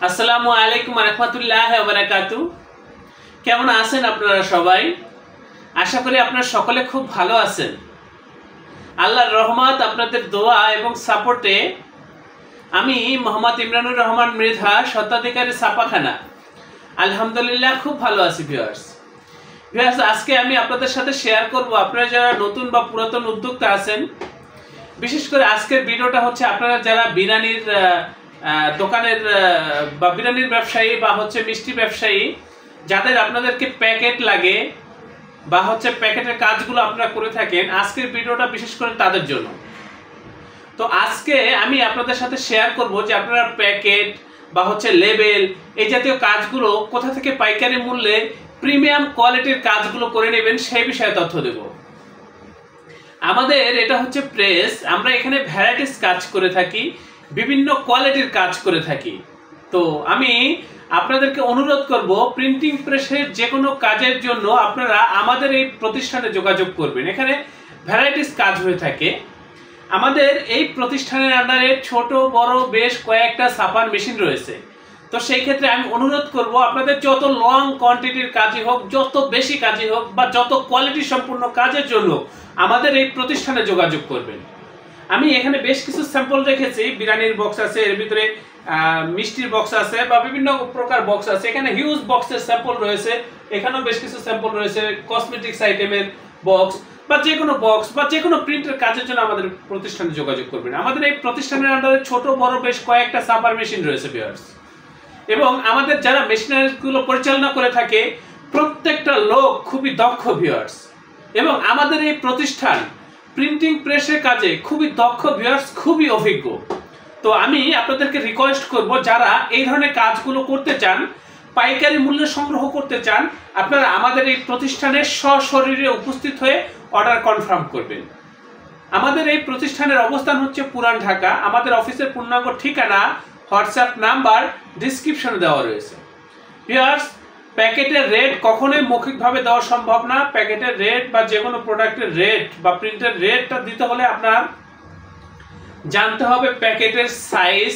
আসসালামু আলাইকুম রাহমাতুল্লাহি ওয়া বারাকাতু। কেমন আছেন আপনারা সবাই? আশা করি আপনারা সকলে খুব ভালো আছেন। আল্লাহর রহমত, আপনাদের দোয়া এবং সাপোর্টে আমি মোহাম্মদ ইমরানুর রহমান মৃধা, স্বত্বাধিকারী ছাপাখানা, আলহামদুলিল্লাহ খুব ভালো আছি। ভিউয়ার্স, আজকে আমি আপনাদের সাথে শেয়ার করব, আপনারা যারা নতুন বা পুরাতন উদ্যোক্তা আছেন, বিশেষ করে আজকের ভিডিওটা হচ্ছে আপনারা যারা বিরিয়ানির দোকানের বা বিরিয়ানির ব্যবসায়ী বা হচ্ছে মিষ্টি ব্যবসায়ী, যাদের আপনাদেরকে প্যাকেট লাগে বা হচ্ছে প্যাকেটের কাজগুলো আপনারা করে থাকেন, আজকের ভিডিওটা বিশেষ করে তাদের জন্য। তো আজকে আমি আপনাদের সাথে শেয়ার করব যে আপনারা প্যাকেট বা হচ্ছে লেবেল এই জাতীয় কাজগুলো কোথা থেকে পাইকারি মূল্যে প্রিমিয়াম কোয়ালিটির কাজগুলো করে নেবেন সেই বিষয়ে তথ্য দেব। আমাদের এটা হচ্ছে প্রেস, আমরা এখানে ভ্যারাইটিস কাজ করে থাকি, বিভিন্ন কোয়ালিটির কাজ করে থাকি। তো আমি আপনাদেরকে অনুরোধ করব, প্রিন্টিং প্রেসের যে কোনো কাজের জন্য আপনারা আমাদের এই প্রতিষ্ঠানে যোগাযোগ করবেন। এখানে ভ্যারাইটিস কাজ হয়ে থাকে। আমাদের এই প্রতিষ্ঠানের আন্ডারে ছোট বড় বেশ কয়েকটা ছাপার মেশিন রয়েছে। তো সেই ক্ষেত্রে আমি অনুরোধ করব, আপনাদের যত লং কোয়ান্টিটির কাজই হোক, যত বেশি কাজই হোক বা যত কোয়ালিটি সম্পূর্ণ কাজের জন্য আমাদের এই প্রতিষ্ঠানে যোগাযোগ করবেন। আমি এখানে বেশ কিছু স্যাম্পল রেখেছি। বিরিয়ানির বক্স আছে, এর ভিতরে মিষ্টির বক্স আছে বা বিভিন্ন প্রকার বক্স আছে। এখানে হিউজ বক্সের স্যাম্পল রয়েছে, এখানেও বেশ কিছু স্যাম্পল রয়েছে। কসমেটিক্স আইটেমের বক্স বা যে কোনো বক্স বা যে কোনো প্রিন্টের কাজের জন্য আমাদের প্রতিষ্ঠানে যোগাযোগ করবেন। আমাদের এই প্রতিষ্ঠানের আন্ডারে ছোট বড় বেশ কয়েকটা ছাপার মেশিন রয়েছে ভিউয়ার্স, এবং আমাদের যারা মেশিনারিগুলো পরিচালনা করে থাকে প্রত্যেকটা লোক খুবই দক্ষ ভিউয়ার্স, এবং আমাদের এই প্রতিষ্ঠান প্রিন্টিং প্রেসের কাজে খুবই দক্ষ ভিউয়ার্স, খুবই অভিজ্ঞ। তো আমি আপনাদেরকে রিকোয়েস্ট করব, যারা এই ধরনের কাজগুলো করতে চান, পাইকারি মূল্যে সংগ্রহ করতে চান, আপনারা আমাদের এই প্রতিষ্ঠানে সশরীরে উপস্থিত হয়ে অর্ডার কনফার্ম করবেন। আমাদের এই প্রতিষ্ঠানের অবস্থান হচ্ছে পুরান ঢাকা। আমাদের অফিসের পূর্ণাঙ্গ ঠিকানা, হোয়াটসঅ্যাপ নাম্বার ডিসক্রিপশনে দেওয়া রয়েছে। ভিউয়ার্স, প্যাকেটের রেট কখনোই মৌখিকভাবে দেওয়া সম্ভব না। প্যাকেটের রেট বা যে কোনো প্রোডাক্টের রেট বা প্রিন্টের রেটটা দিতে হলে আপনার জানতে হবে প্যাকেটের সাইজ,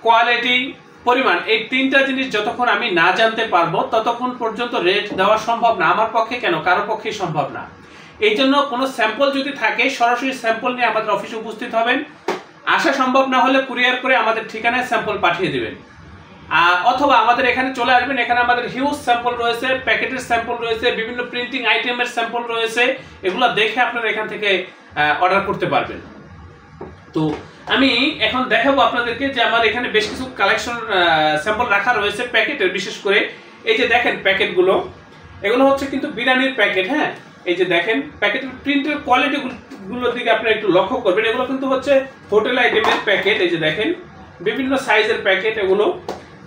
কোয়ালিটি, পরিমাণ। এই তিনটা জিনিস যতক্ষণ আমি না জানতে পারবো ততক্ষণ পর্যন্ত রেট দেওয়া সম্ভব না। আমার পক্ষে কেন, কারো পক্ষেই সম্ভব না। এই জন্য কোনো স্যাম্পল যদি থাকে, সরাসরি স্যাম্পল নিয়ে আমাদের অফিসে উপস্থিত হবেন। আসা সম্ভব না হলে কুরিয়ার করে আমাদের ঠিকানায় স্যাম্পল পাঠিয়ে দেবেন, অথবা আমাদের এখানে চলে আসবেন। এখানে আমাদের হিউজ স্যাম্পল রয়েছে, প্যাকেটের স্যাম্পল রয়েছে, বিভিন্ন প্রিন্টিং আইটেমের স্যাম্পল রয়েছে। এগুলো দেখে আপনারা এখান থেকে অর্ডার করতে পারবেন। তো আমি এখন দেখাবো আপনাদেরকে যে আমার এখানে বেশ কিছু কালেকশন স্যাম্পল রাখা রয়েছে প্যাকেটের। বিশেষ করে এই যে দেখেন প্যাকেটগুলো, এগুলো হচ্ছে কিন্তু বিরিয়ানির প্যাকেট। হ্যাঁ, এই যে দেখেন প্যাকেটের প্রিন্টের কোয়ালিটিগুলোর দিকে আপনারা একটু লক্ষ্য করবেন। এগুলো কিন্তু হচ্ছে হোটেল আইটেমের প্যাকেট। এই যে দেখেন বিভিন্ন সাইজের প্যাকেট এগুলো।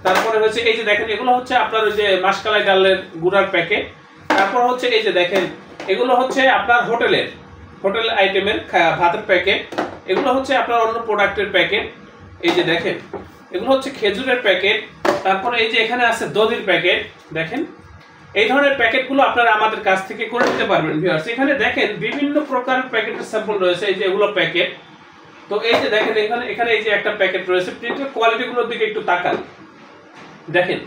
তারপরে হচ্ছে এই যে দেখেন এগুলো হচ্ছে আপনার ওই যে মাসকালাই ডালের গুঁড়ার প্যাকেট। তারপর হচ্ছে এই যে দেখেন এগুলো হচ্ছে আপনার হোটেল আইটেমের ভাতের প্যাকেট। এগুলো হচ্ছে আপনার অন্য প্রোডাক্টের প্যাকেট। এই যে দেখেন এগুলো হচ্ছে খেজুরের প্যাকেট। তারপরে এই যে এখানে আছে দধির প্যাকেট। দেখেন এই ধরনের প্যাকেটগুলো আপনারা আমাদের কাছ থেকে করে নিতে পারবেন ভিউয়ার্স। এখানে দেখেন বিভিন্ন প্রকার প্যাকেটের স্যাম্পল রয়েছে। এই যে এগুলো প্যাকেট। তো এই যে দেখেন এখানে এই যে একটা প্যাকেট রয়েছে। প্রিন্টের কোয়ালিটিগুলোর দিকে একটু তাকান। দেখেন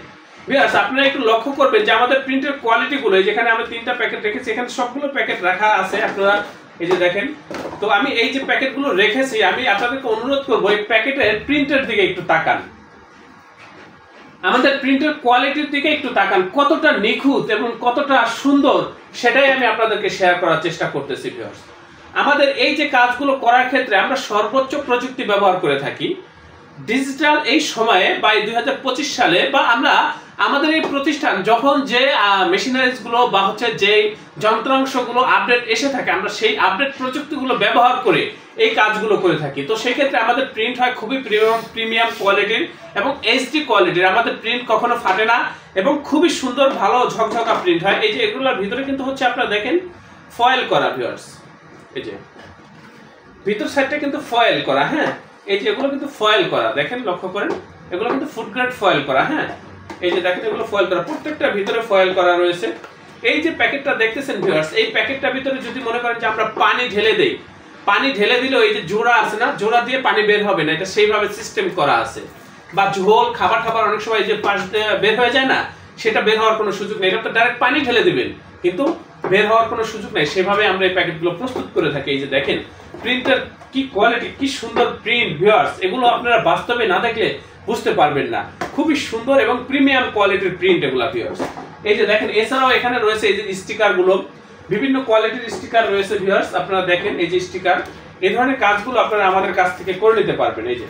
ভিউয়ার্স, আপনারা একটু লক্ষ্য করবেন যে আমাদের প্রিন্টের কোয়ালিটিগুলো, যেখানে আমরা তিনটা প্যাকেট রেখেছি, এখানে সবগুলো প্যাকেট রাখা আছে। আপনারা এই যে দেখেন, তো আমি এই যে প্যাকেটগুলো রেখেছি, আমি আপনাদেরকে অনুরোধ করবো এই প্যাকেটের প্রিন্টের দিকে একটু তাকান, আমাদের প্রিন্টের কোয়ালিটির দিকে একটু তাকান। কতটা নিখুঁত এবং কতটা সুন্দর সেটাই আমি আপনাদেরকে শেয়ার করার চেষ্টা করতেছি ভিউয়ার্স। আমাদের এই যে কাজগুলো করার ক্ষেত্রে আমরা সর্বোচ্চ প্রযুক্তি ব্যবহার করে থাকি। ডিজিটাল এই সময়ে বা 2025 সালে বা আমরা আমাদের এই প্রতিষ্ঠান যখন যে মেশিনারিজগুলো বা হচ্ছে যে যন্ত্রাংশগুলো আপডেট এসে থাকে, আমরা সেই আপডেট প্রযুক্তিগুলো ব্যবহার করে এই কাজগুলো করে থাকি। তো সেই ক্ষেত্রে আমাদের প্রিন্ট হয় খুবই প্রিমিয়াম কোয়ালিটির এবং এইচডি কোয়ালিটির। আমাদের প্রিন্ট কখনো ফাটে না এবং খুবই সুন্দর ভালো ঝকঝকা প্রিন্ট হয়। এই যে এগুলোর ভিতরে কিন্তু হচ্ছে আপনারা দেখেন ফয়েল করা ভিউয়ার্স। এই যে ভিতর সাইডটা কিন্তু ফয়েল করা। হ্যাঁ, এই যে এগুলো কিন্তু ফয়েল করা, দেখেন লক্ষ্য করেন, এগুলো কিন্তু ফুড গ্রেড ফয়েল করা। হ্যাঁ, এই যে দেখেন এগুলো ফয়েল করা, প্রত্যেকটা ভিতরে ফয়েল করা রয়েছে। এই যে প্যাকেটটা দেখতেছেন ভিউয়ার্স, এই প্যাকেটটার ভিতরে যদি মনে করেন যে আমরা পানি ঢেলে দেই, পানি ঢেলে দিলেও এই যে জোড়া আছে না, জোড়া দিয়ে পানি বের হবে না, এটা সেইভাবে সিস্টেম করা আছে। বা ঝোল খাবার খাবার অনেক সময় যে পাশ দিয়ে বের হয়ে যায় না, সেটা বের হওয়ার কোনো সুযোগ নেই। এটা তো ডাইরেক্ট পানি ঢেলে দিবেন, কিন্তু বের হওয়ার কোনো সুযোগ নেই। সেভাবে আমরা এই প্যাকেটগুলো প্রস্তুত করে থাকি। এই যে দেখেন প্রিন্টের কি কোয়ালিটি, কি সুন্দর প্রিন্ট ভিউয়ার্স, এগুলো আপনারা বাস্তবে না দেখলে বুঝতে পারবেন না। খুবই সুন্দর এবং প্রিমিয়াম কোয়ালিটির প্রিন্ট এগুলা ভিউয়ার্স। এই যে দেখেন, এছাড়াও এখানে রয়েছে এই যে স্টিকার গুলো, বিভিন্ন কোয়ালিটির স্টিকার রয়েছে ভিউয়ার্স। আপনারা দেখেন এই যে স্টিকার, এই ধরনের কাজগুলো আপনারা আমাদের কাছ থেকে করে নিতে পারবেন। এই যে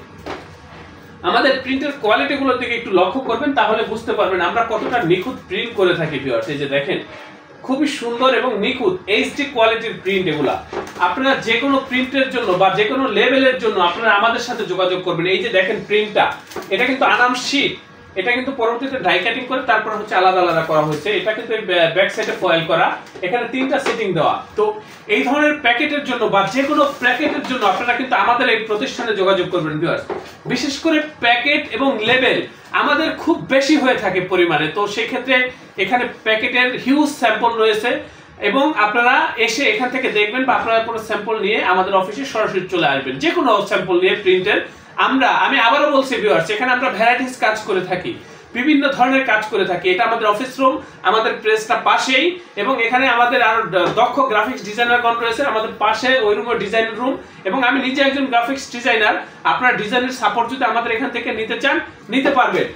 আমাদের প্রিন্টের কোয়ালিটি গুলোর দিকে একটু লক্ষ্য করবেন, তাহলে বুঝতে পারবেন আমরা কতটা নিখুঁত প্রিন্ট করে থাকি ভিউয়ার্স। এই যে দেখেন খুবই সুন্দর এবং নিখুঁত এইচডি কোয়ালিটির প্রিন্ট এগুলা। আপনারা যে কোনো প্রিন্টের জন্য বা যে কোনো লেভেলের জন্য আপনারা আমাদের সাথে যোগাযোগ করবেন। এই যে দেখেন প্রিন্টটা, এটা কিন্তু আনাম শীট, এটা কিন্তু পরবর্তীতে ডাই কাটিং করে তারপর হচ্ছে আলাদা আলাদা করা হয়েছে। এটা কিন্তু ব্যাক সাইডে ফয়েল করা, এখানে 3টা সেটিং দেওয়া। তো এই ধরনের প্যাকেটের জন্য বা যে কোনো প্যাকেটের জন্য আপনারা কিন্তু আমাদের এই প্রতিষ্ঠানে যোগাযোগ করবেন ভিউয়ার্স। বিশেষ করে প্যাকেট এবং লেবেল আমাদের খুব বেশি হয়ে থাকে পরিমাণে, তো সেই ক্ষেত্রে এখানে প্যাকেটের হিউজ স্যাম্পল রয়েছে এবং আপনারা এসে এখান থেকে দেখবেন বা আপনারা কোনো স্যাম্পল নিয়ে আমাদের অফিসে সরাসরি চলে আসবেন। যে কোনো স্যাম্পল নিয়ে প্রিন্টের আমি আবারও বলছি ভিউয়ার্স, এখানে আমরা ভ্যারাইটিস কাজ করে থাকি, বিভিন্ন ধরনের কাজ করে থাকি। এটা আমাদের অফিস রুম, আমাদের প্রেসটা পাশেই, এবং এখানে আমাদের আরো দক্ষ গ্রাফিক্স ডিজাইনারগণ রয়েছে আমাদের পাশে, ওই রুমে ডিজাইন রুম, এবং আমি নিজে একজন গ্রাফিক্স ডিজাইনার। আপনারা ডিজাইনের সাপোর্ট যদি আমাদের এখান থেকে নিতে চান নিতে পারবেন,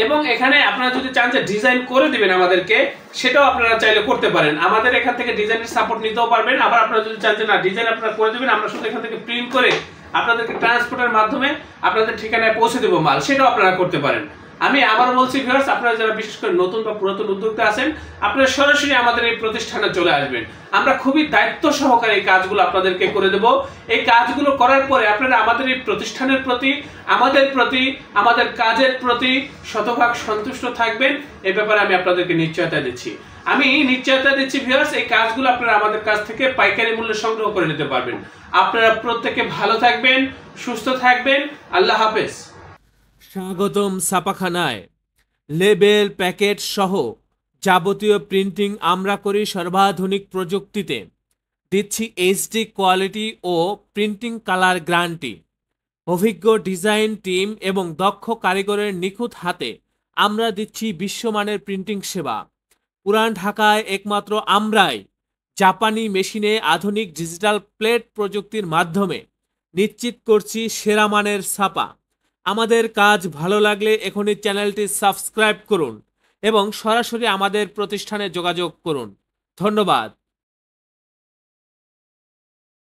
এবং এখানে আপনারা যদি চান যে ডিজাইন করে দিবেন আমাদেরকে, সেটাও আপনারা চাইলে করতে পারেন। আমাদের এখান থেকে ডিজাইনের সাপোর্ট নিতেও পারবেন। আবার আপনারা যদি চান যে না ডিজাইন আপনারা করে দিবেন, আমরা শুধু এখান থেকে প্রিন্ট করে আপনাদেরকে ট্রান্সপোর্টের মাধ্যমে আপনাদের ঠিকানায় পৌঁছে দেবো মাল, সেটাও আপনারা করতে পারেন। আমি আবার বলছি ভিউয়ার্স, আপনারা যারা বিশেষ করে নতুন বা পুরাতন উদ্যোক্তা আছেন, আপনারা সরাসরি আমাদের এই প্রতিষ্ঠানে চলে আসবেন। আমরা খুবই দায়িত্ব সহকারে এই কাজগুলো আপনাদেরকে করে দেব। এই কাজগুলো করার পরে আপনারা আমাদের এই প্রতিষ্ঠানের প্রতি, আমাদের কাজের প্রতি শতভাগ সন্তুষ্ট থাকবেন, এই ব্যাপারে আমি আপনাদেরকে নিশ্চয়তা দিচ্ছি। ভিউয়ার্স, এই কাজগুলো আপনারা আমাদের কাছ থেকে পাইকারি মূল্যে সংগ্রহ করে নিতে পারবেন। আপনারা প্রত্যেকে ভালো থাকবেন, সুস্থ থাকবেন। আল্লাহ হাফেজ। স্বাগতম ছাপাখানায়। লেবেল, প্যাকেট সহ যাবতীয় প্রিন্টিং আমরা করি সর্বাধুনিক প্রযুক্তিতে। দিচ্ছি এইচডি কোয়ালিটি ও প্রিন্টিং কালার গ্যারান্টি। অভিজ্ঞ ডিজাইন টিম এবং দক্ষ কারিগরের নিখুঁত হাতে আমরা দিচ্ছি বিশ্বমানের প্রিন্টিং সেবা। পুরান ঢাকায় একমাত্র আমরাই জাপানি মেশিনে আধুনিক ডিজিটাল প্লেট প্রযুক্তির মাধ্যমে নিশ্চিত করছি সেরা মানের ছাপা। আমাদের কাজ ভালো লাগলে এখনই চ্যানেলটি সাবস্ক্রাইব করুন এবং সরাসরি আমাদের প্রতিষ্ঠানে যোগাযোগ করুন। ধন্যবাদ।